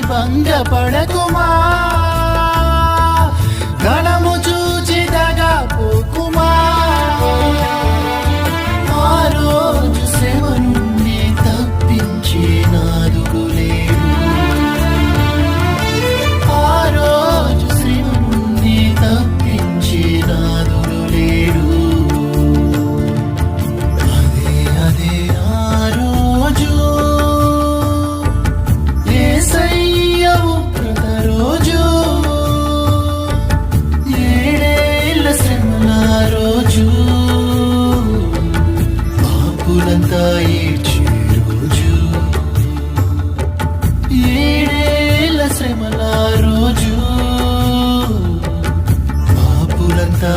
భంగపడకుమా, ధనము చూచి దగాపోకుమా. ఆ రోజు శ్రమ నుండి తప్పించే నాదుడు లేడు, ఆ రోజు శ్రమ నుండి తప్పించే నాదుడు లేడు. అదే అదే ఆ రోజు యేసయ్య ఉగ్రత రోజు, ఏడేళ్ల శ్రమల రోజు, పాపులంతా ఏడ్చే రోజు. ఏడేళ్ల శ్రమల రోజు, పాపులంతా